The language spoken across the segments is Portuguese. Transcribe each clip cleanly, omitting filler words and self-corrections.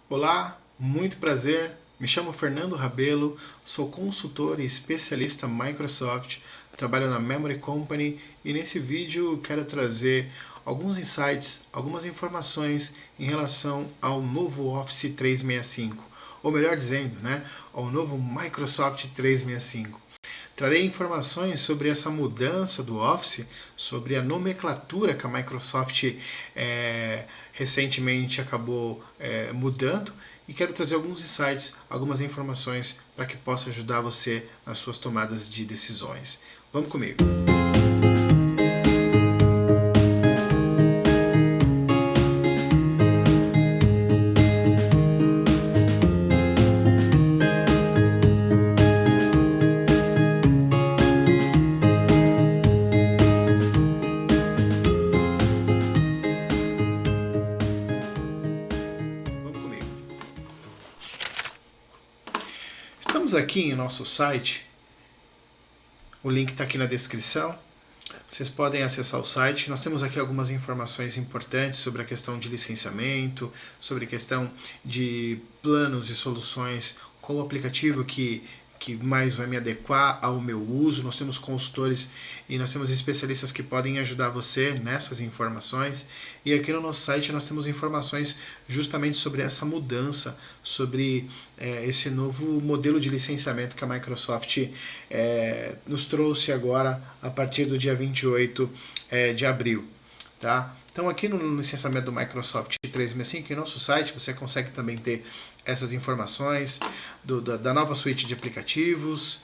Olá, muito prazer. Me chamo Fernando Rabelo, sou consultor e especialista Microsoft, trabalho na Memory Company e nesse vídeo quero trazer alguns insights, algumas informações em relação ao novo Office 365, ou melhor dizendo, ao novo Microsoft 365. Trarei informações sobre essa mudança do Office, sobre a nomenclatura que a Microsoft recentemente acabou mudando e quero trazer alguns insights, algumas informações para que possa ajudar você nas suas tomadas de decisões. Vamos comigo! Estamos aqui em nosso site, o link está aqui na descrição, vocês podem acessar o site. Nós temos aqui algumas informações importantes sobre a questão de licenciamento, sobre a questão de planos e soluções, qual o aplicativo que mais vai me adequar ao meu uso. Nós temos consultores e nós temos especialistas que podem ajudar você nessas informações. E aqui no nosso site nós temos informações justamente sobre essa mudança, sobre esse novo modelo de licenciamento que a Microsoft nos trouxe agora a partir do dia 28 de abril. Tá? Então aqui no licenciamento do Microsoft 365, em nosso site, você consegue também ter essas informações da nova suíte de aplicativos,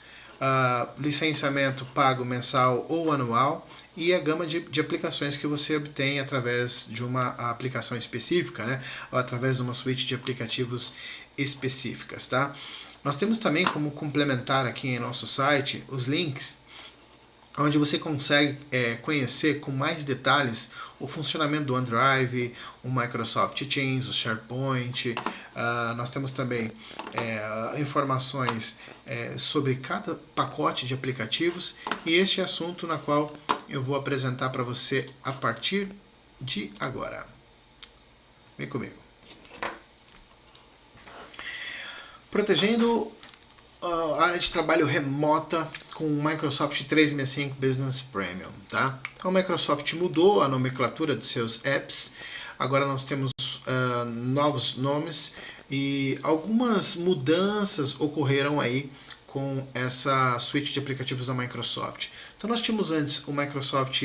licenciamento pago mensal ou anual e a gama de aplicações que você obtém através de uma aplicação específica, ou através de uma suíte de aplicativos específicas. Tá? Nós temos também como complementar aqui em nosso site os links onde você consegue conhecer com mais detalhes o funcionamento do OneDrive, o Microsoft Teams, o SharePoint. Nós temos também informações sobre cada pacote de aplicativos e este é assunto na qual eu vou apresentar para você a partir de agora. Vem comigo. Protegendo a área de trabalho remota com o Microsoft 365 Business Premium. Tá? Então a Microsoft mudou a nomenclatura dos seus apps, agora nós temos novos nomes e algumas mudanças ocorreram aí com essa suite de aplicativos da Microsoft. Então nós tínhamos antes o Microsoft,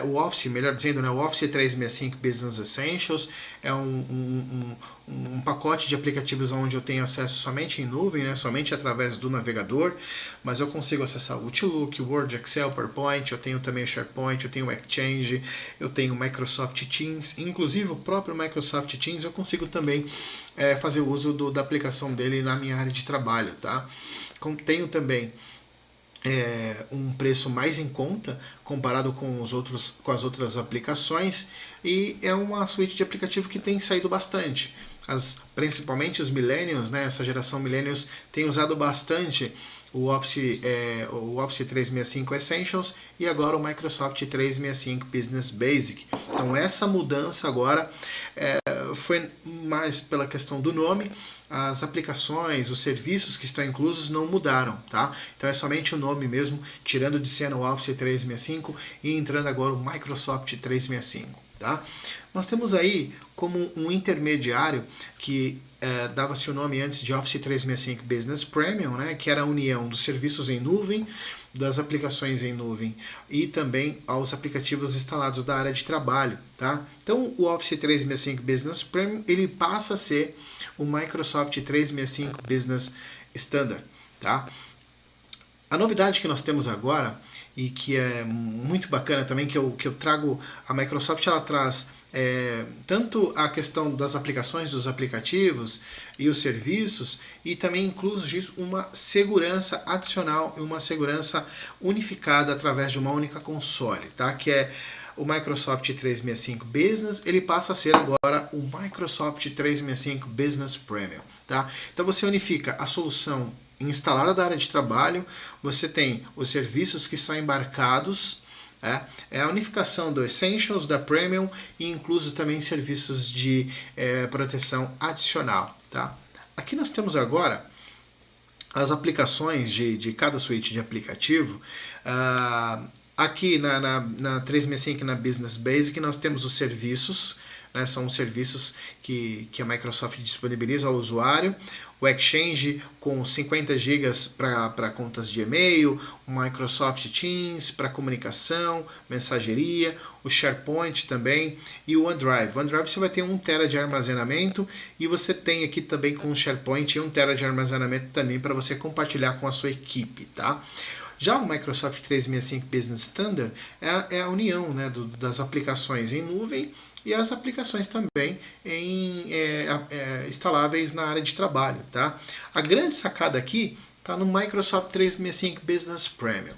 o Office, melhor dizendo, o Office 365 Business Essentials, é um pacote de aplicativos onde eu tenho acesso somente em nuvem, somente através do navegador, mas eu consigo acessar o Outlook, Word, Excel, PowerPoint, eu tenho também o SharePoint, eu tenho o Exchange, eu tenho o Microsoft Teams, inclusive o próprio Microsoft Teams eu consigo também fazer uso da aplicação dele na minha área de trabalho. Tá? Tenho também um preço mais em conta comparado com as outras aplicações e é uma suíte de aplicativo que tem saído bastante. Principalmente os millennials, essa geração millennials tem usado bastante o Office 365 Essentials e agora o Microsoft 365 Business Basic. Então essa mudança agora foi mais pela questão do nome. As aplicações, os serviços que estão inclusos não mudaram, tá? Então é somente o nome mesmo, tirando de cena o Office 365 e entrando agora o Microsoft 365, tá? Nós temos aí como um intermediário que dava-se o nome antes de Office 365 Business Premium, que era a união dos serviços em nuvem, das aplicações em nuvem e também aos aplicativos instalados da área de trabalho. Tá? Então o Office 365 Business Premium ele passa a ser o Microsoft 365 Business Standard. Tá? A novidade que nós temos agora, e que é muito bacana também, que eu trago, a Microsoft ela traz tanto a questão das aplicações, dos aplicativos e os serviços, e também inclui uma segurança adicional e uma segurança unificada através de uma única console, tá? Que é o Microsoft 365 Business, ele passa a ser agora o Microsoft 365 Business Premium. Tá? Então você unifica a solução instalada da área de trabalho, você tem os serviços que são embarcados, é a unificação do Essentials, da Premium e incluso também serviços de proteção adicional. Tá? Aqui nós temos agora as aplicações de cada suíte de aplicativo. Aqui na 365, na Business Basic, nós temos os serviços, né, são os serviços que a Microsoft disponibiliza ao usuário. O Exchange com 50 GB para contas de e-mail, o Microsoft Teams para comunicação, mensageria, o SharePoint também e o OneDrive. O OneDrive você vai ter 1 TB de armazenamento e você tem aqui também com o SharePoint 1 TB de armazenamento também para você compartilhar com a sua equipe, tá? Já o Microsoft 365 Business Standard é a união, né, das aplicações em nuvem e as aplicações também instaláveis na área de trabalho. Tá? A grande sacada aqui está no Microsoft 365 Business Premium.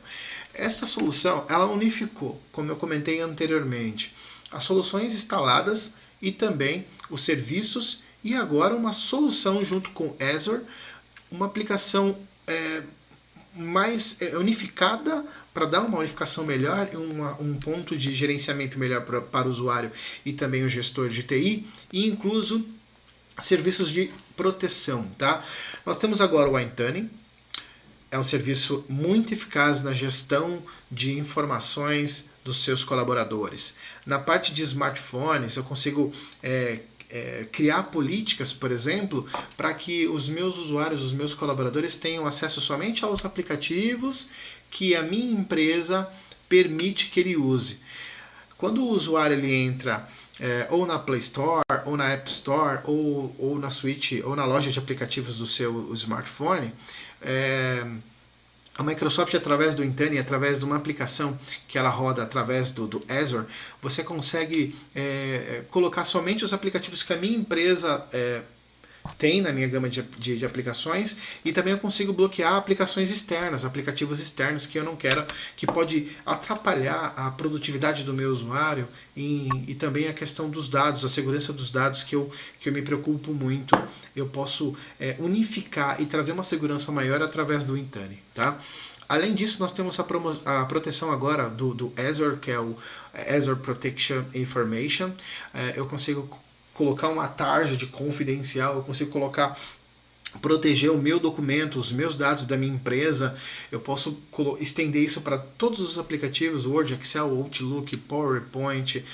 Esta solução ela unificou, como eu comentei anteriormente, as soluções instaladas e também os serviços e agora uma solução junto com Azure, uma aplicação mais unificada para dar uma unificação melhor e um ponto de gerenciamento melhor para o usuário e também o gestor de TI, e incluso serviços de proteção. Tá? Nós temos agora o Intune, é um serviço muito eficaz na gestão de informações dos seus colaboradores. Na parte de smartphones, eu consigo criar políticas, por exemplo, para que os meus usuários, os meus colaboradores tenham acesso somente aos aplicativos que a minha empresa permite que ele use. Quando o usuário ele entra ou na Play Store, ou na App Store, ou na Switch, ou na loja de aplicativos do seu smartphone, a Microsoft, através do Intune, através de uma aplicação que ela roda através do Azure, você consegue colocar somente os aplicativos que a minha empresa tem na minha gama de aplicações, e também eu consigo bloquear aplicações externas, aplicativos externos que eu não quero, que pode atrapalhar a produtividade do meu usuário e também a questão dos dados, a segurança dos dados que eu me preocupo muito. Eu posso unificar e trazer uma segurança maior através do Intune. Tá? Além disso, nós temos a proteção agora do Azure, que é o Azure Protection Information. Eu consigo colocar uma tarja de confidencial, eu consigo proteger o meu documento, os meus dados da minha empresa. Eu posso estender isso para todos os aplicativos, Word, Excel, Outlook, PowerPoint.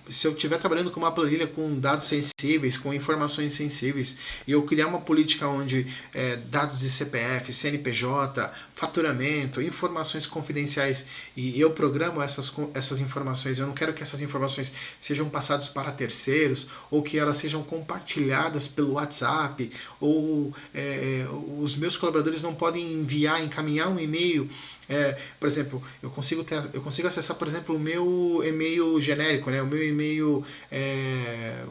Se eu estiver trabalhando com uma planilha com dados sensíveis, com informações sensíveis, e eu criar uma política onde dados de CPF, CNPJ, faturamento, informações confidenciais, e eu programo essas informações, eu não quero que essas informações sejam passadas para terceiros, ou que elas sejam compartilhadas pelo WhatsApp, ou os meus colaboradores não podem encaminhar um e-mail. Por exemplo, eu consigo acessar, por exemplo, o meu e-mail genérico, né, o meu e-mail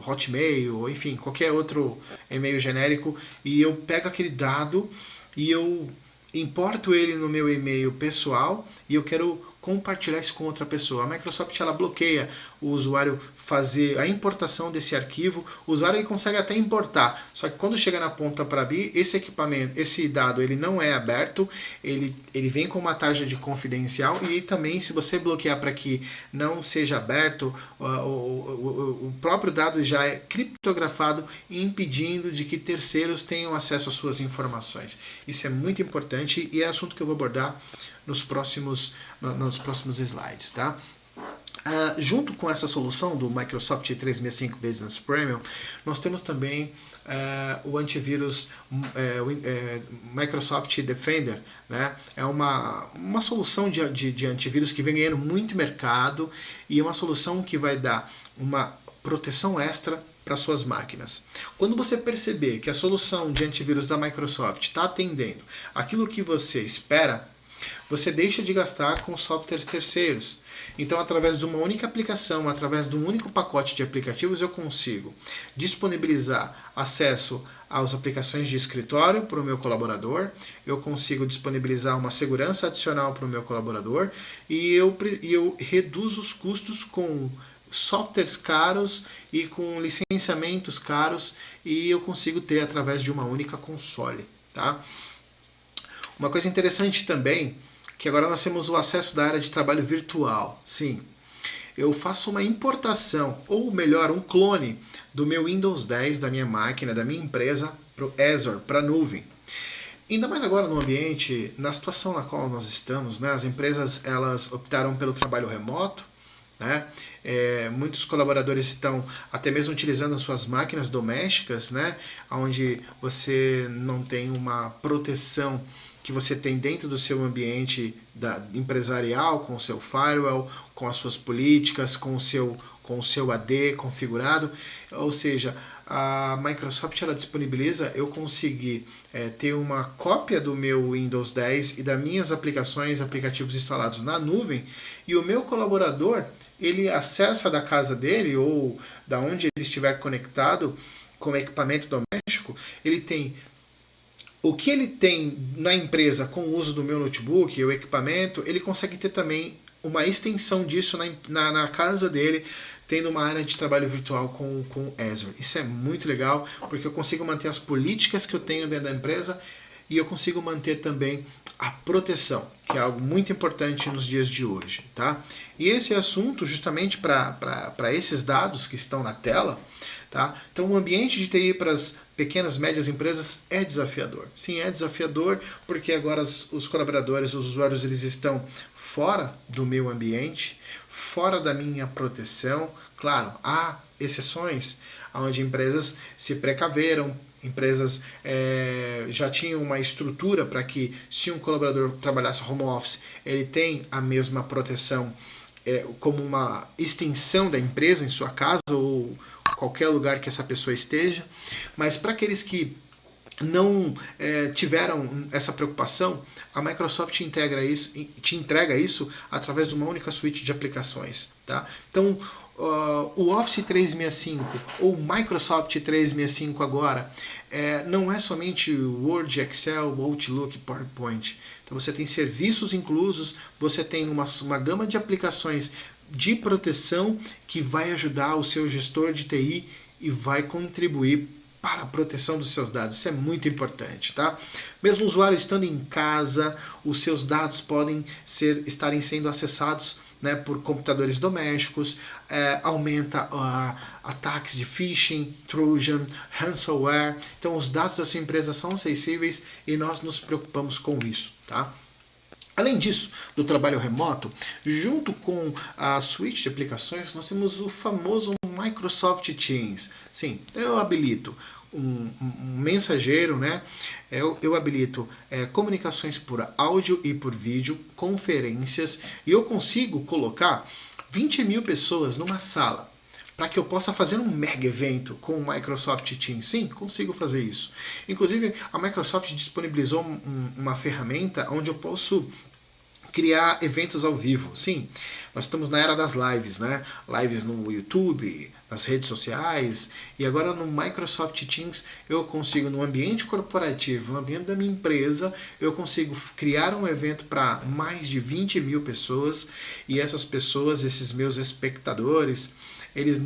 Hotmail, ou enfim, qualquer outro e-mail genérico, e eu pego aquele dado e eu importo ele no meu e-mail pessoal e eu quero compartilhar isso com outra pessoa. A Microsoft ela bloqueia o usuário fazer a importação desse arquivo. O usuário ele consegue até importar, só que quando chega na ponta para abrir, esse dado ele não é aberto, ele vem com uma tarja de confidencial, e também se você bloquear para que não seja aberto, o próprio dado já é criptografado, impedindo de que terceiros tenham acesso às suas informações. Isso é muito importante e é assunto que eu vou abordar nos próximos slides, tá? Junto com essa solução do Microsoft 365 Business Premium, nós temos também o antivírus Microsoft Defender, né? É uma solução de antivírus que vem ganhando muito mercado, e é uma solução que vai dar uma proteção extra para suas máquinas. Quando você perceber que a solução de antivírus da Microsoft está atendendo aquilo que você espera, você deixa de gastar com softwares terceiros. Então, através de uma única aplicação, através de um único pacote de aplicativos, eu consigo disponibilizar acesso às aplicações de escritório para o meu colaborador, eu consigo disponibilizar uma segurança adicional para o meu colaborador, e eu reduzo os custos com softwares caros e com licenciamentos caros, e eu consigo ter através de uma única console. Tá? Uma coisa interessante também, que agora nós temos o acesso da área de trabalho virtual. Sim, eu faço uma importação, ou melhor, um clone do meu Windows 10, da minha máquina, da minha empresa, para o Azure, para a nuvem. Ainda mais agora no ambiente, na situação na qual nós estamos, né? As empresas elas optaram pelo trabalho remoto, né? Muitos colaboradores estão até mesmo utilizando as suas máquinas domésticas, né? Onde você não tem uma proteção que você tem dentro do seu ambiente empresarial, com o seu firewall, com as suas políticas, com o seu AD configurado. Ou seja, a Microsoft ela disponibiliza eu conseguir ter uma cópia do meu Windows 10 e das minhas aplicativos instalados na nuvem, e o meu colaborador ele acessa da casa dele ou da onde ele estiver conectado com o equipamento doméstico, ele tem o que ele tem na empresa com o uso do meu notebook, o equipamento, ele consegue ter também uma extensão disso na casa dele, tendo uma área de trabalho virtual com Azure. Isso é muito legal, porque eu consigo manter as políticas que eu tenho dentro da empresa e eu consigo manter também a proteção, que é algo muito importante nos dias de hoje. Tá? E esse assunto, justamente para esses dados que estão na tela, tá? Então o ambiente de TI para as pequenas e médias empresas é desafiador. Sim, é desafiador, porque agora os colaboradores, os usuários, eles estão fora do meu ambiente, fora da minha proteção. Claro, há exceções onde empresas se precaveram, empresas já tinham uma estrutura para que, se um colaborador trabalhasse home office, ele tem a mesma proteção como uma extensão da empresa em sua casa ou qualquer lugar que essa pessoa esteja. Mas para aqueles que não tiveram essa preocupação, a Microsoft te entrega isso através de uma única suíte de aplicações. Tá? Então, o Office 365 ou Microsoft 365 agora não é somente Word, Excel, Outlook, PowerPoint. Então você tem serviços inclusos, você tem uma gama de aplicações de proteção que vai ajudar o seu gestor de TI e vai contribuir para a proteção dos seus dados. Isso é muito importante, tá? Mesmo o usuário estando em casa, os seus dados podem estarem sendo acessados, né, por computadores domésticos, aumenta ataques de phishing, Trojan, ransomware. Então os dados da sua empresa são sensíveis e nós nos preocupamos com isso, tá? Além disso, do trabalho remoto, junto com a suíte de aplicações, nós temos o famoso Microsoft Teams. Sim, eu habilito um mensageiro, né? Eu habilito comunicações por áudio e por vídeo, conferências, e eu consigo colocar 20 mil pessoas numa sala para que eu possa fazer um mega evento com o Microsoft Teams. Sim, consigo fazer isso. Inclusive, a Microsoft disponibilizou uma ferramenta onde eu posso criar eventos ao vivo. Sim, nós estamos na era das lives, né? Lives no YouTube, nas redes sociais, e agora no Microsoft Teams eu consigo, no ambiente corporativo, no ambiente da minha empresa, eu consigo criar um evento para mais de 20 mil pessoas, e essas pessoas, esses meus espectadores, eles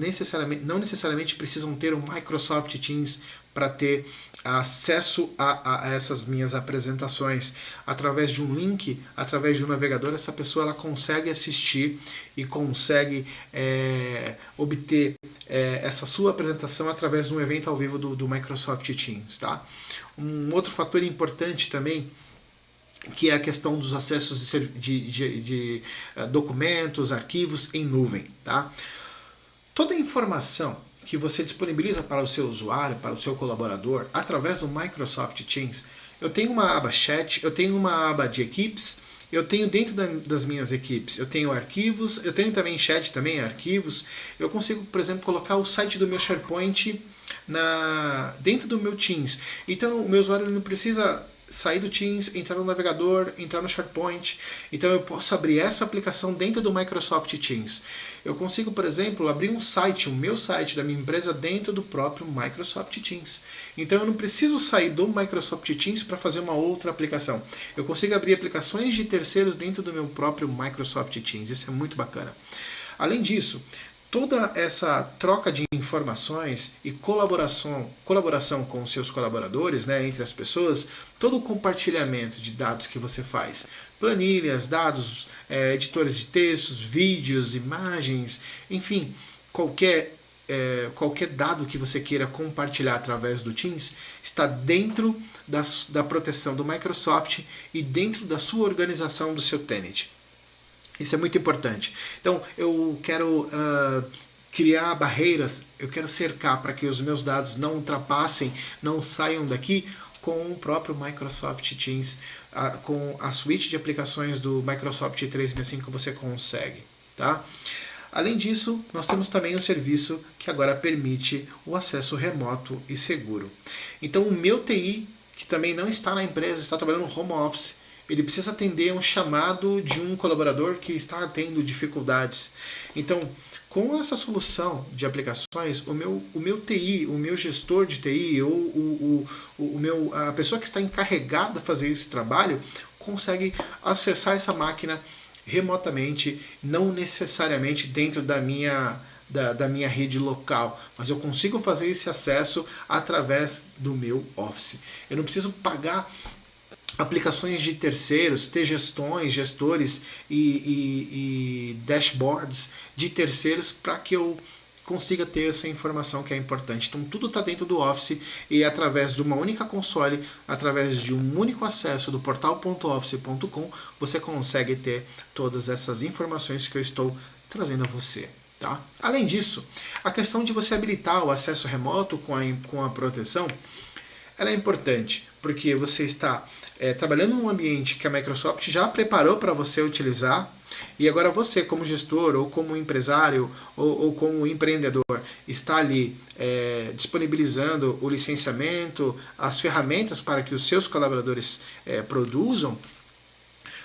não necessariamente precisam ter o Microsoft Teams para ter acesso a essas minhas apresentações. Através de um link, através de um navegador, essa pessoa ela consegue assistir e consegue obter essa sua apresentação através de um evento ao vivo do Microsoft Teams. Tá? Um outro fator importante também, que é a questão dos acessos de documentos, arquivos em nuvem. Tá? Toda a informação que você disponibiliza para o seu usuário, para o seu colaborador, através do Microsoft Teams, eu tenho uma aba chat, eu tenho uma aba de equipes, eu tenho dentro das minhas equipes, eu tenho arquivos, eu tenho também chat, também arquivos, eu consigo, por exemplo, colocar o site do meu SharePoint dentro do meu Teams. Então o meu usuário não precisa sair do Teams, entrar no navegador, entrar no SharePoint. Então eu posso abrir essa aplicação dentro do Microsoft Teams. Eu consigo, por exemplo, abrir um site, o meu site da minha empresa dentro do próprio Microsoft Teams. Então eu não preciso sair do Microsoft Teams para fazer uma outra aplicação. Eu consigo abrir aplicações de terceiros dentro do meu próprio Microsoft Teams. Isso é muito bacana. Além disso, toda essa troca de informações e colaboração com os seus colaboradores, né, entre as pessoas, todo o compartilhamento de dados que você faz, planilhas, dados, editores de textos, vídeos, imagens, enfim, qualquer dado que você queira compartilhar através do Teams está dentro da proteção do Microsoft e dentro da sua organização do seu tenant. Isso é muito importante. Então, eu quero criar barreiras, eu quero cercar para que os meus dados não ultrapassem, não saiam daqui com o próprio Microsoft Teams, com a suíte de aplicações do Microsoft 365 você consegue. Tá? Além disso, nós temos também um serviço que agora permite o acesso remoto e seguro. Então, o meu TI, que também não está na empresa, está trabalhando no home office, ele precisa atender um chamado de um colaborador que está tendo dificuldades. Então, com essa solução de aplicações, o meu TI, o meu gestor de TI, ou a pessoa que está encarregada de fazer esse trabalho, consegue acessar essa máquina remotamente, não necessariamente dentro da minha rede local, mas eu consigo fazer esse acesso através do meu Office. Eu não preciso pagar aplicações de terceiros, ter gestores e dashboards de terceiros para que eu consiga ter essa informação que é importante. Então tudo está dentro do Office e através de uma única console, através de um único acesso do portal.office.com, você consegue ter todas essas informações que eu estou trazendo a você. Tá? Além disso, a questão de você habilitar o acesso remoto com a proteção, ela é importante, porque você está trabalhando num ambiente que a Microsoft já preparou para você utilizar, e agora você, como gestor, ou como empresário, ou como empreendedor, está ali disponibilizando o licenciamento, as ferramentas para que os seus colaboradores produzam,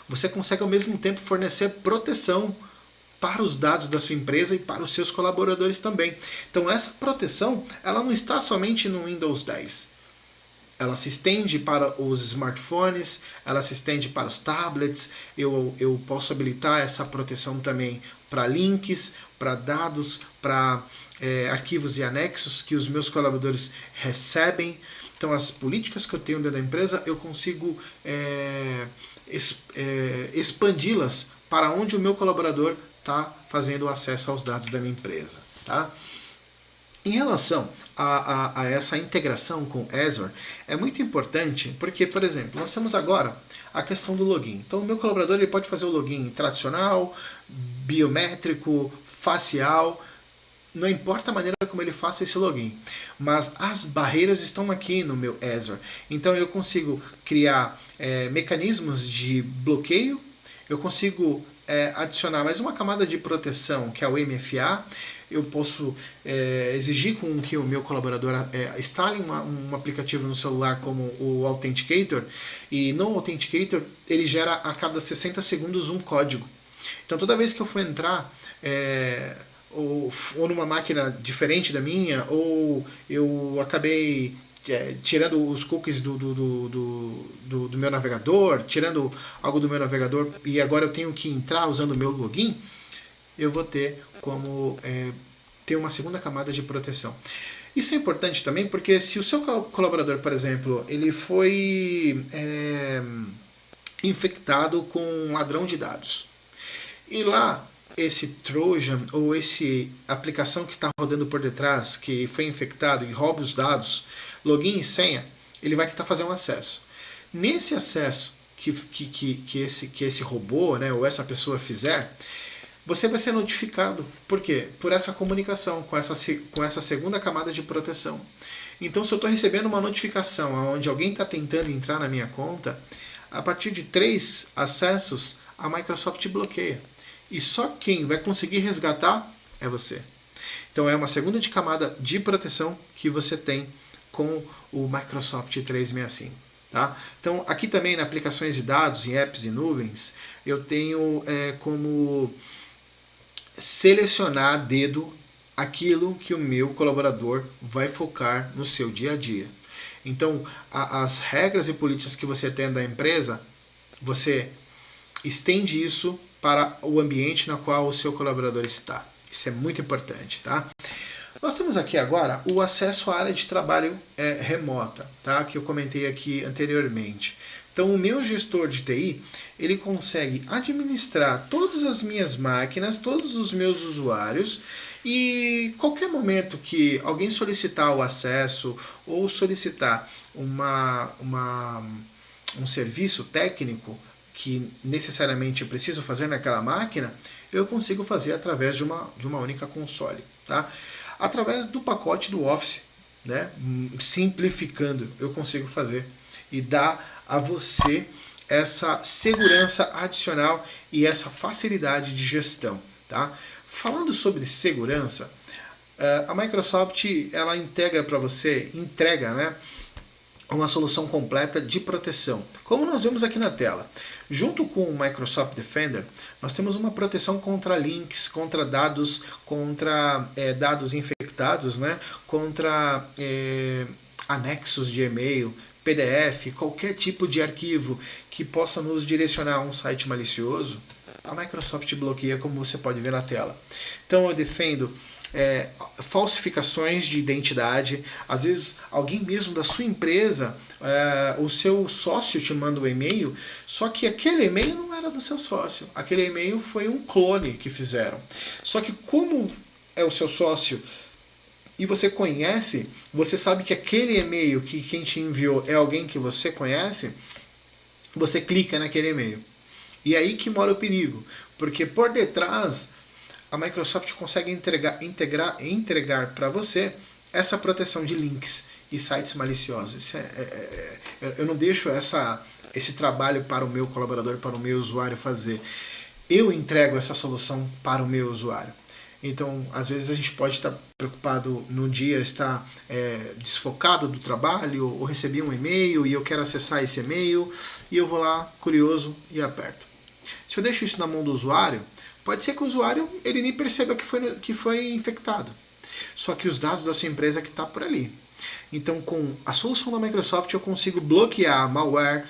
você consegue ao mesmo tempo fornecer proteção para os dados da sua empresa e para os seus colaboradores também. Então essa proteção, ela não está somente no Windows 10. Ela se estende para os smartphones, ela se estende para os tablets, eu posso habilitar essa proteção também para links, para dados, para arquivos e anexos que os meus colaboradores recebem. Então as políticas que eu tenho dentro da empresa, eu consigo expandi-las para onde o meu colaborador está fazendo acesso aos dados da minha empresa. Tá? Em relação a essa integração com Azure, é muito importante porque, por exemplo, nós temos agora a questão do login. Então, o meu colaborador ele pode fazer o login tradicional, biométrico, facial, não importa a maneira como ele faça esse login, mas as barreiras estão aqui no meu Azure. Então, eu consigo criar mecanismos de bloqueio, eu consigo adicionar mais uma camada de proteção, que é o MFA. Eu posso exigir com que o meu colaborador instale um aplicativo no celular como o Authenticator, e no Authenticator ele gera a cada 60 segundos um código. Então toda vez que eu for entrar ou numa máquina diferente da minha, ou eu acabei tirando os cookies do meu navegador, tirando algo do meu navegador, e agora eu tenho que entrar usando o meu login, eu vou ter como ter uma segunda camada de proteção. Isso é importante também porque se o seu colaborador, por exemplo, ele foi infectado com um ladrão de dados, e lá esse Trojan ou essa aplicação que está rodando por detrás, que foi infectado e rouba os dados, login e senha, ele vai tentar fazer um acesso. Nesse acesso que esse robô, né, ou essa pessoa fizer, você vai ser notificado. Por quê? Por essa comunicação, com essa segunda camada de proteção. Então, se eu estou recebendo uma notificação onde alguém está tentando entrar na minha conta, a partir de 3 acessos, a Microsoft bloqueia. E só quem vai conseguir resgatar é você. Então, é uma segunda camada de proteção que você tem com o Microsoft 365. Tá? Então, aqui também, na aplicações de dados, em apps e nuvens, eu tenho como selecionar a dedo aquilo que o meu colaborador vai focar no seu dia a dia. Então, as regras e políticas que você tem da empresa, você estende isso para o ambiente no qual o seu colaborador está. Isso é muito importante, tá? Nós temos aqui agora o acesso à área de trabalho remota, tá? Que eu comentei aqui anteriormente. Então, o meu gestor de TI, ele consegue administrar todas as minhas máquinas, todos os meus usuários, e qualquer momento que alguém solicitar o acesso ou solicitar um serviço técnico que necessariamente eu preciso fazer naquela máquina, eu consigo fazer através de uma única console, tá? Através do pacote do Office, né? Simplificando, eu consigo fazer e dar a você essa segurança adicional e essa facilidade de gestão, tá? Falando sobre segurança, a Microsoft ela integra para você, entrega, né, uma solução completa de proteção, como nós vemos aqui na tela. Junto com o Microsoft Defender, nós temos uma proteção contra links, contra dados infectados, né, contra anexos de e-mail, PDF, qualquer tipo de arquivo que possa nos direcionar a um site malicioso, a Microsoft bloqueia, como você pode ver na tela. Então eu defendo falsificações de identidade. Às vezes alguém mesmo da sua empresa, o seu sócio te manda um e-mail, só que aquele e-mail não era do seu sócio, aquele e-mail foi um clone que fizeram. Só que como é o seu sócio e você conhece, você sabe que aquele e-mail que quem te enviou é alguém que você conhece, você clica naquele e-mail. E aí que mora o perigo, porque por detrás a Microsoft consegue entregar para você essa proteção de links e sites maliciosos. Eu não deixo esse trabalho para o meu colaborador, para o meu usuário fazer. Eu entrego essa solução para o meu usuário. Então, às vezes a gente pode estar preocupado no dia, estar desfocado do trabalho, ou recebi um e-mail e eu quero acessar esse e-mail, e eu vou lá, curioso, e aperto. Se eu deixo isso na mão do usuário, pode ser que o usuário ele nem perceba que foi infectado. Só que os dados da sua empresa que estão por ali. Então, com a solução da Microsoft, eu consigo bloquear malware,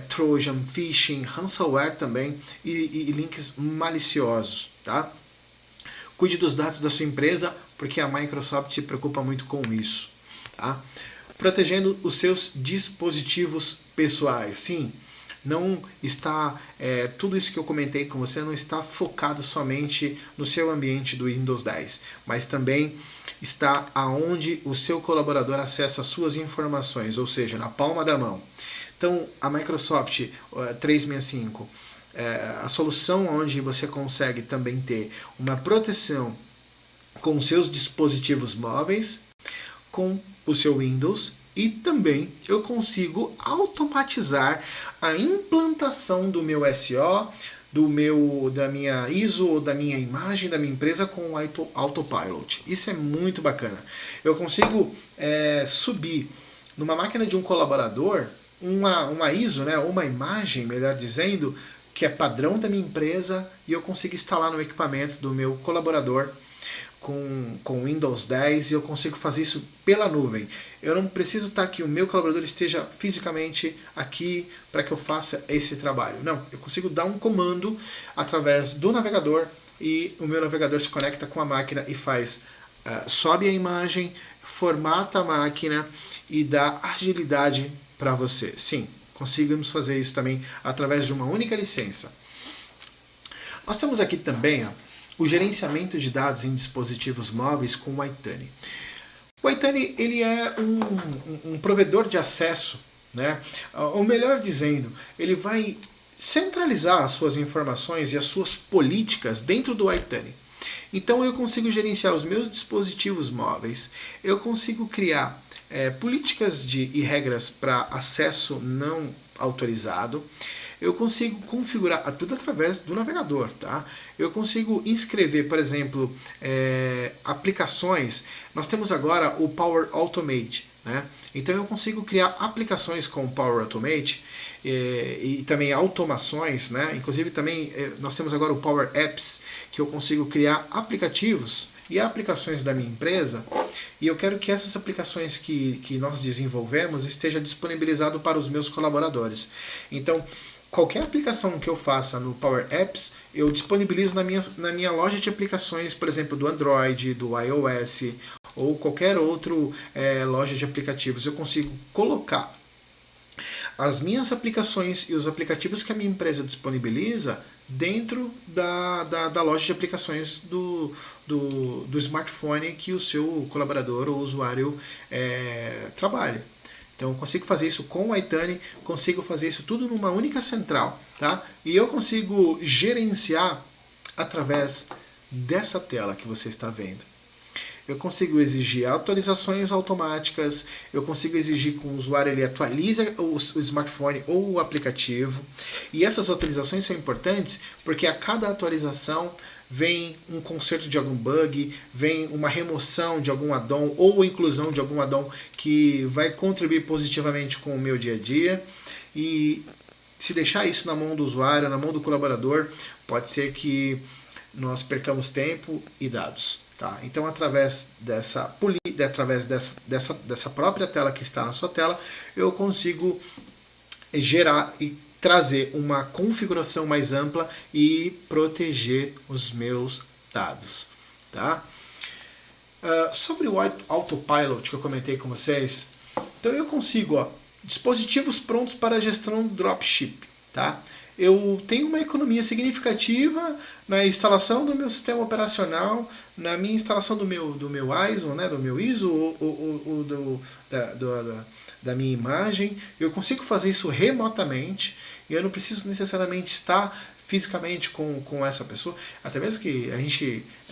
Trojan, phishing, ransomware também e links maliciosos, tá? Cuide dos dados da sua empresa, porque a Microsoft se preocupa muito com isso, tá? Protegendo os seus dispositivos pessoais. Sim, não está tudo isso que eu comentei com você não está focado somente no seu ambiente do Windows 10, mas também está aonde o seu colaborador acessa as suas informações, ou seja, na palma da mão. Então, a Microsoft 365, a solução onde você consegue também ter uma proteção com os seus dispositivos móveis, com o seu Windows, e também eu consigo automatizar a implantação do meu SO, da minha ISO, da minha imagem, da minha empresa com o Autopilot. Isso é muito bacana. Eu consigo subir numa máquina de um colaborador uma ISO, né, uma imagem, melhor dizendo, que é padrão da minha empresa, e eu consigo instalar no equipamento do meu colaborador com Windows 10, e eu consigo fazer isso pela nuvem. Eu não preciso estar que o meu colaborador esteja fisicamente aqui para que eu faça esse trabalho. Não, eu consigo dar um comando através do navegador, e o meu navegador se conecta com a máquina e sobe a imagem, formata a máquina e dá agilidade para você. Sim, conseguimos fazer isso também através de uma única licença. Nós temos aqui também o gerenciamento de dados em dispositivos móveis com o Itani. O Itani ele é um provedor de acesso, né? Ou melhor dizendo, ele vai centralizar as suas informações e as suas políticas dentro do Itani. Então eu consigo gerenciar os meus dispositivos móveis, eu consigo criar políticas e regras para acesso não autorizado, eu consigo configurar tudo através do navegador, tá? Eu consigo inscrever, por exemplo, aplicações. Nós temos agora o Power Automate, né? Então eu consigo criar aplicações com o Power Automate e também automações, né? Inclusive também nós temos agora o Power Apps, que eu consigo criar aplicativos e aplicações da minha empresa, e eu quero que essas aplicações que nós desenvolvemos esteja disponibilizado para os meus colaboradores. Então, qualquer aplicação que eu faça no Power Apps, eu disponibilizo na minha loja de aplicações, por exemplo, do Android, do iOS ou qualquer outro loja de aplicativos. Eu consigo colocar as minhas aplicações e os aplicativos que a minha empresa disponibiliza dentro da loja de aplicações do smartphone que o seu colaborador ou usuário trabalha. Então eu consigo fazer isso com o iTunes, consigo fazer isso tudo numa única central, tá? E eu consigo gerenciar através dessa tela que você está vendo. Eu consigo exigir atualizações automáticas, eu consigo exigir que o usuário ele atualize o smartphone ou o aplicativo. E essas atualizações são importantes porque a cada atualização vem um conserto de algum bug, vem uma remoção de algum add-on ou inclusão de algum add-on que vai contribuir positivamente com o meu dia a dia. E se deixar isso na mão do usuário, na mão do colaborador, pode ser que nós percamos tempo e dados. Tá? Então, através dessa própria tela que está na sua tela, eu consigo gerar e trazer uma configuração mais ampla e proteger os meus dados. Tá? Sobre o Autopilot que eu comentei com vocês, então eu consigo dispositivos prontos para a gestão do dropship. Tá? Eu tenho uma economia significativa na instalação do meu sistema operacional, na minha instalação do meu ISO, né, do meu ISO ou da minha imagem. Eu consigo fazer isso remotamente e eu não preciso necessariamente estar fisicamente com essa pessoa, até mesmo que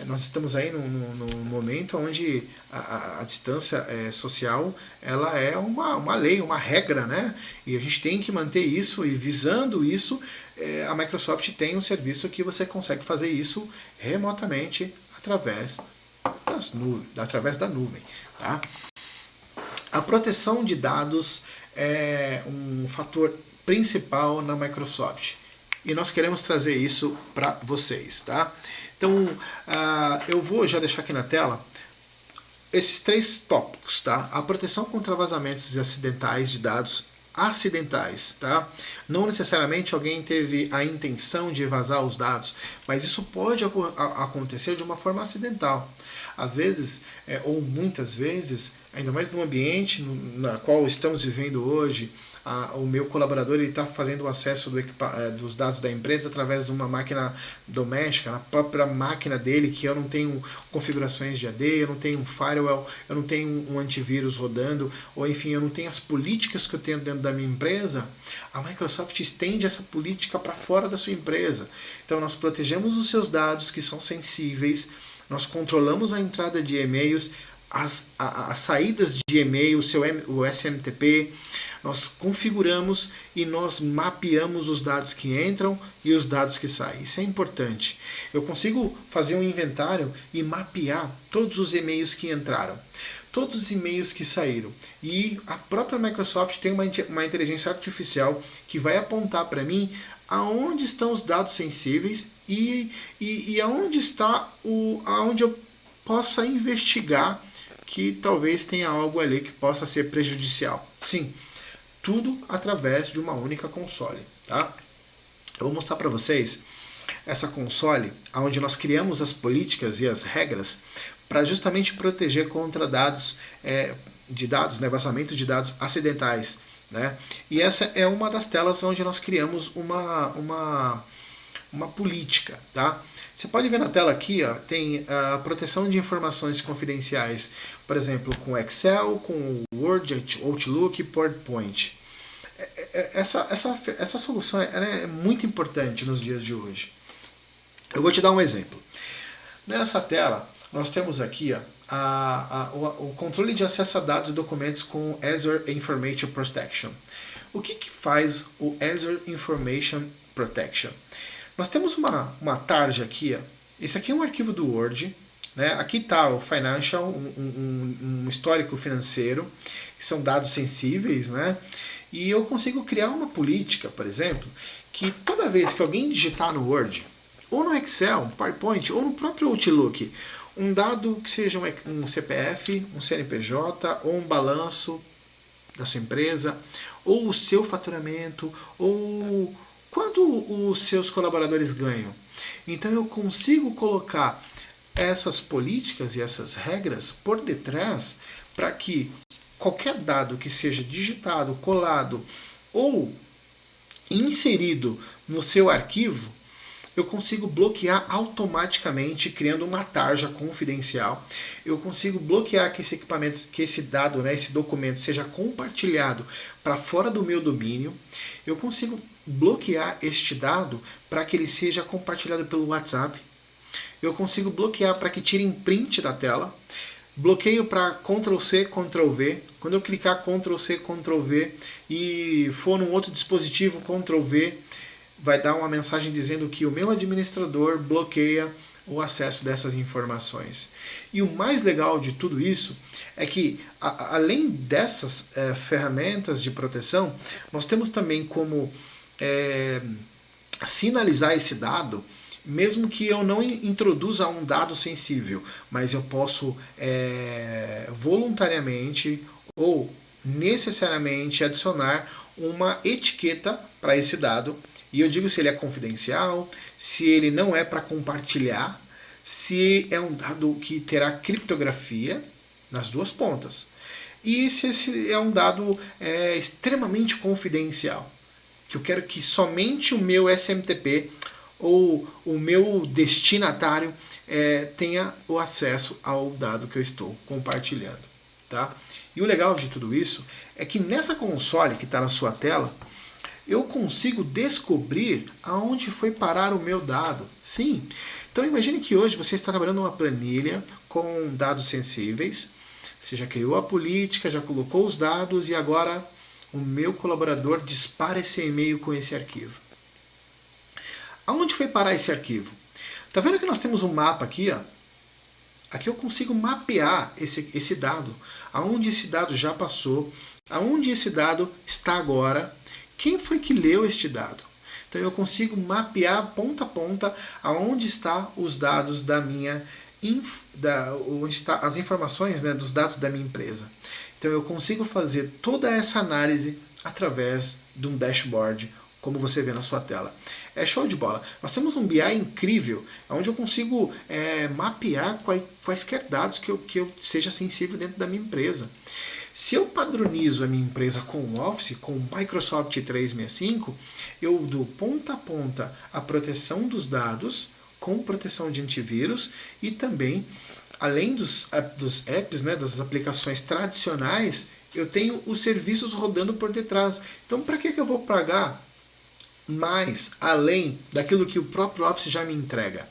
nós estamos aí num momento onde a distância social ela é uma lei, uma regra, né? E a gente tem que manter isso, e visando isso, a Microsoft tem um serviço que você consegue fazer isso remotamente através da nuvem. Tá? A proteção de dados é um fator principal na Microsoft. E nós queremos trazer isso para vocês, tá? Então, eu vou já deixar aqui na tela esses 3 tópicos, tá? A proteção contra vazamentos acidentais de dados acidentais, tá? Não necessariamente alguém teve a intenção de vazar os dados, mas isso pode acontecer de uma forma acidental. Às vezes, ou muitas vezes, ainda mais no ambiente na qual estamos vivendo hoje, o meu colaborador está fazendo o acesso dos dados da empresa através de uma máquina doméstica, na própria máquina dele, que eu não tenho configurações de AD, eu não tenho um firewall, eu não tenho um antivírus rodando, ou enfim, eu não tenho as políticas que eu tenho dentro da minha empresa. A Microsoft estende essa política para fora da sua empresa. Então nós protegemos os seus dados que são sensíveis, nós controlamos a entrada de e-mails, as saídas de e-mail, o SMTP, nós configuramos e nós mapeamos os dados que entram e os dados que saem. Isso é importante. Eu consigo fazer um inventário e mapear todos os e-mails que entraram, todos os e-mails que saíram. E a própria Microsoft tem uma inteligência artificial que vai apontar para mim aonde estão os dados sensíveis e aonde está aonde eu possa investigar que talvez tenha algo ali que possa ser prejudicial. Sim, tudo através de uma única console. Tá? Eu vou mostrar para vocês essa console, onde nós criamos as políticas e as regras para justamente proteger contra vazamento de dados acidentais. Né? E essa é uma das telas onde nós criamos uma política. Tá? Você pode ver na tela aqui, ó, tem a proteção de informações confidenciais, por exemplo, com Excel, com Word, Outlook e PowerPoint. Essa solução é muito importante nos dias de hoje. Eu vou te dar um exemplo. Nessa tela, nós temos aqui o controle de acesso a dados e documentos com Azure Information Protection. O que faz o Azure Information Protection? Nós temos uma tarja aqui. Ó. Esse aqui é um arquivo do Word. Né? Aqui está o Financial, um histórico financeiro, que são dados sensíveis. Né? E eu consigo criar uma política, por exemplo, que toda vez que alguém digitar no Word, ou no Excel, no PowerPoint, ou no próprio Outlook, um dado que seja um CPF, um CNPJ, ou um balanço da sua empresa, ou o seu faturamento, ou quanto os seus colaboradores ganham? Então eu consigo colocar essas políticas e essas regras por detrás para que qualquer dado que seja digitado, colado ou inserido no seu arquivo, eu consigo bloquear automaticamente, criando uma tarja confidencial. Eu consigo bloquear que esse equipamento, que esse dado, né, esse documento seja compartilhado para fora do meu domínio. Eu consigo bloquear este dado para que ele seja compartilhado pelo WhatsApp. Eu consigo bloquear para que tirem print da tela. Bloqueio para Ctrl+C, Ctrl+V. Quando eu clicar Ctrl+C, Ctrl+V e for num outro dispositivo, Ctrl+V, vai dar uma mensagem dizendo que o meu administrador bloqueia o acesso dessas informações. E o mais legal de tudo isso é que, além dessas ferramentas de proteção, nós temos também como sinalizar esse dado, mesmo que eu não introduza um dado sensível, mas eu posso voluntariamente ou necessariamente adicionar uma etiqueta para esse dado. E eu digo se ele é confidencial, se ele não é para compartilhar, se é um dado que terá criptografia nas duas pontas. E se esse é um dado extremamente confidencial, que eu quero que somente o meu SMTP ou o meu destinatário tenha o acesso ao dado que eu estou compartilhando. Tá? E o legal de tudo isso é que nessa console que está na sua tela, eu consigo descobrir aonde foi parar o meu dado. Sim. Então imagine que hoje você está trabalhando numa planilha com dados sensíveis. Você já criou a política, já colocou os dados e agora o meu colaborador dispara esse e-mail com esse arquivo. Aonde foi parar esse arquivo? Tá vendo que nós temos um mapa aqui, ó? Aqui eu consigo mapear esse dado. Aonde esse dado já passou, aonde esse dado está agora. Quem foi que leu este dado? Então eu consigo mapear ponta a ponta aonde estão os dados da minha onde está as informações, né, dos dados da minha empresa. Então eu consigo fazer toda essa análise através de um dashboard, como você vê na sua tela. É show de bola. Nós temos um BI incrível, onde eu consigo mapear quaisquer dados que eu seja sensível dentro da minha empresa. Se eu padronizo a minha empresa com o Office, com o Microsoft 365, eu dou ponta a ponta a proteção dos dados, com proteção de antivírus e também, além dos apps, né, das aplicações tradicionais, eu tenho os serviços rodando por detrás. Então, para que eu vou pagar mais além daquilo que o próprio Office já me entrega?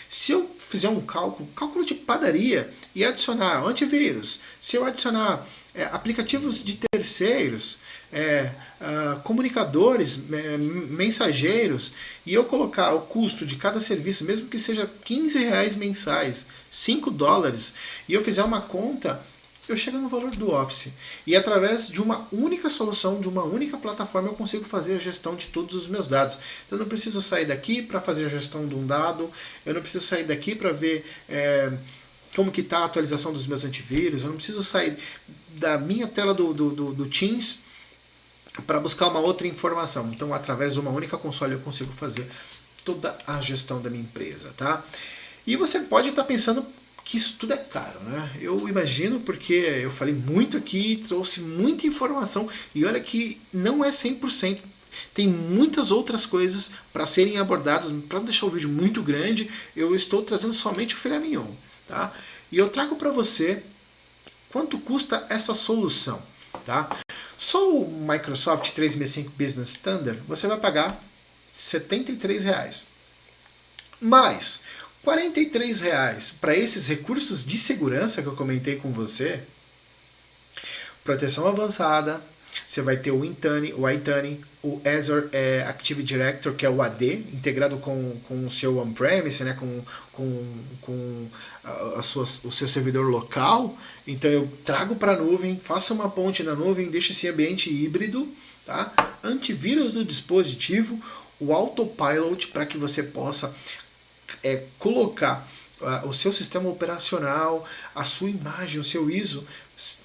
Se eu fizer um cálculo de padaria e adicionar antivírus, se eu adicionar aplicativos de terceiros, comunicadores, mensageiros, e eu colocar o custo de cada serviço, mesmo que seja R$15 mensais, $5, e eu fizer uma conta, eu chego no valor do Office. E através de uma única solução, de uma única plataforma, eu consigo fazer a gestão de todos os meus dados. Então eu não preciso sair daqui para fazer a gestão de um dado, eu não preciso sair daqui para ver como que está a atualização dos meus antivírus, eu não preciso sair da minha tela do Teams para buscar uma outra informação. Então, através de uma única console, eu consigo fazer toda a gestão da minha empresa. Tá? E você pode estar pensando que isso tudo é caro, né? Eu imagino, porque eu falei muito aqui, trouxe muita informação, e olha que não é 100%. Tem muitas outras coisas para serem abordadas. Para não deixar o vídeo muito grande, eu estou trazendo somente o filé mignon. Tá? E eu trago para você quanto custa essa solução. Tá? Só o Microsoft 365 Business Standard você vai pagar R$73. Mas R$43 para esses recursos de segurança que eu comentei com você, proteção avançada, você vai ter o Intune, o Azure Active Directory, que é o AD, integrado com o seu on-premise, né, com o seu servidor local. Então eu trago para a nuvem, faço uma ponte na nuvem, deixo esse ambiente híbrido, tá? Antivírus do dispositivo, o autopilot para que você possa colocar o seu sistema operacional, a sua imagem, o seu ISO,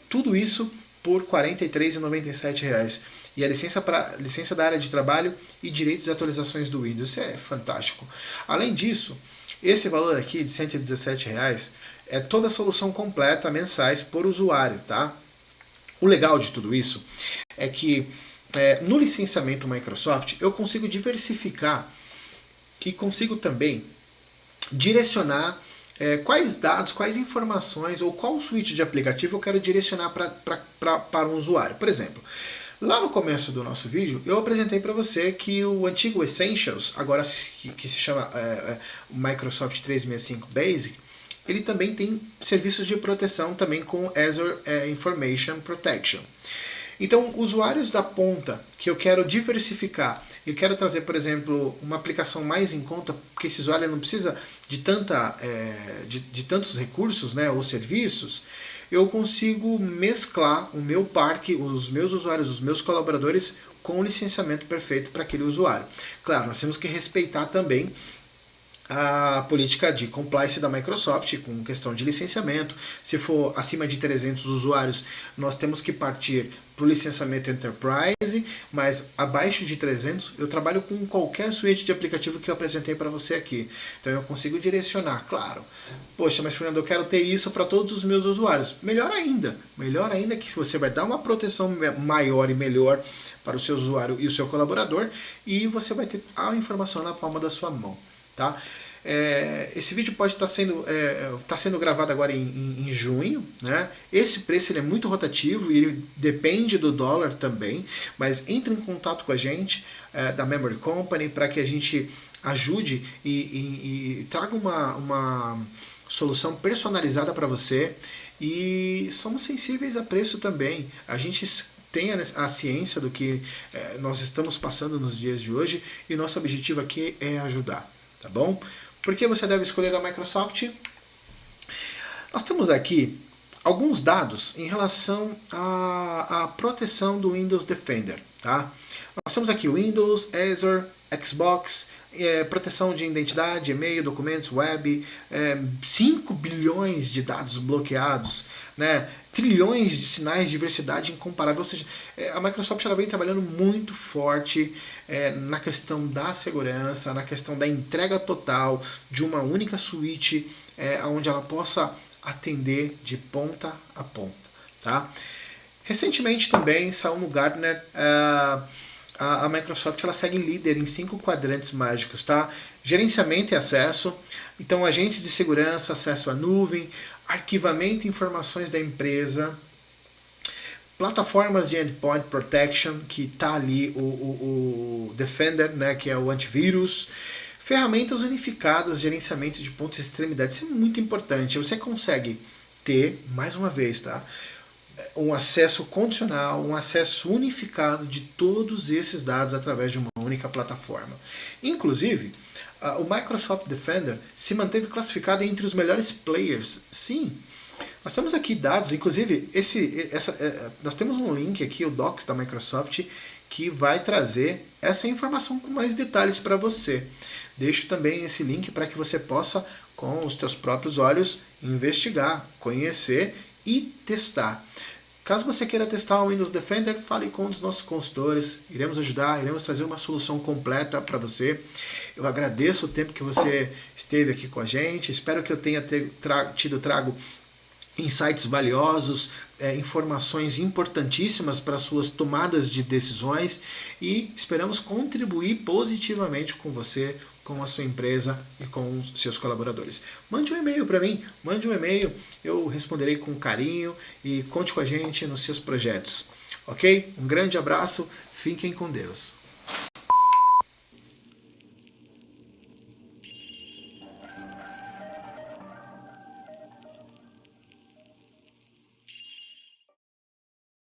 tudo isso por R$ 43,97. E a licença da área de trabalho e direitos e atualizações do Windows. Isso é fantástico. Além disso, esse valor aqui de R$ 117 é toda a solução completa mensais por usuário, tá? O legal de tudo isso é que no licenciamento Microsoft eu consigo diversificar e consigo também direcionar quais dados, quais informações ou qual suíte de aplicativo eu quero direcionar para um usuário. Por exemplo, lá no começo do nosso vídeo eu apresentei para você que o antigo Essentials, agora que se chama Microsoft 365 Basic, ele também tem serviços de proteção também com Azure Information Protection. Então, usuários da ponta que eu quero diversificar, eu quero trazer, por exemplo, uma aplicação mais em conta, porque esse usuário não precisa de tantos recursos, né, ou serviços, eu consigo mesclar o meu parque, os meus usuários, os meus colaboradores, com o licenciamento perfeito para aquele usuário. Claro, nós temos que respeitar também a política de compliance da Microsoft com questão de licenciamento. Se for acima de 300 usuários, nós temos que partir para o licenciamento Enterprise, mas abaixo de 300 eu trabalho com qualquer suíte de aplicativo que eu apresentei para você aqui. Então eu consigo direcionar, claro. Poxa, mas Fernando, eu quero ter isso para todos os meus usuários. Melhor ainda que você vai dar uma proteção maior e melhor para o seu usuário e o seu colaborador, e você vai ter a informação na palma da sua mão. Tá? Esse vídeo pode estar sendo gravado agora em junho, né? Esse preço ele é muito rotativo e ele depende do dólar também, mas entre em contato com a gente da Memory Company para que a gente ajude e traga uma solução personalizada para você, e somos sensíveis a preço também. A gente tem a ciência do que nós estamos passando nos dias de hoje e nosso objetivo aqui é ajudar. Tá bom? Por que você deve escolher a Microsoft? Nós temos aqui alguns dados em relação à proteção do Windows Defender. Tá? Nós temos aqui Windows, Azure, Xbox, proteção de identidade, e-mail, documentos, web, 5 bilhões de dados bloqueados, né? Trilhões de sinais de diversidade incomparável. Ou seja, a Microsoft ela vem trabalhando muito forte na questão da segurança, na questão da entrega total de uma única suíte onde ela possa atender de ponta a ponta. Tá? Recentemente também saiu no Gartner a Microsoft ela segue líder em 5 quadrantes mágicos, tá? Gerenciamento e acesso, então agentes de segurança, acesso à nuvem, arquivamento e informações da empresa, plataformas de endpoint protection, que está ali o Defender, né, que é o antivírus, ferramentas unificadas, gerenciamento de pontos de extremidade. Isso é muito importante. Você consegue ter, mais uma vez, tá? Um acesso condicional, um acesso unificado de todos esses dados através de uma única plataforma. Inclusive, o Microsoft Defender se manteve classificado entre os melhores players. Sim, nós temos aqui dados, inclusive nós temos um link aqui, o Docs da Microsoft, que vai trazer essa informação com mais detalhes para você. Deixo também esse link para que você possa, com os seus próprios olhos, investigar, conhecer e testar. Caso você queira testar o Windows Defender, fale com um dos nossos consultores, iremos ajudar, iremos trazer uma solução completa para você. Eu agradeço o tempo que você esteve aqui com a gente, espero que eu tenha trago insights valiosos, informações importantíssimas para suas tomadas de decisões, e esperamos contribuir positivamente com você, com a sua empresa e com os seus colaboradores. Mande um e-mail para mim, eu responderei com carinho, e conte com a gente nos seus projetos. Ok? Um grande abraço, fiquem com Deus.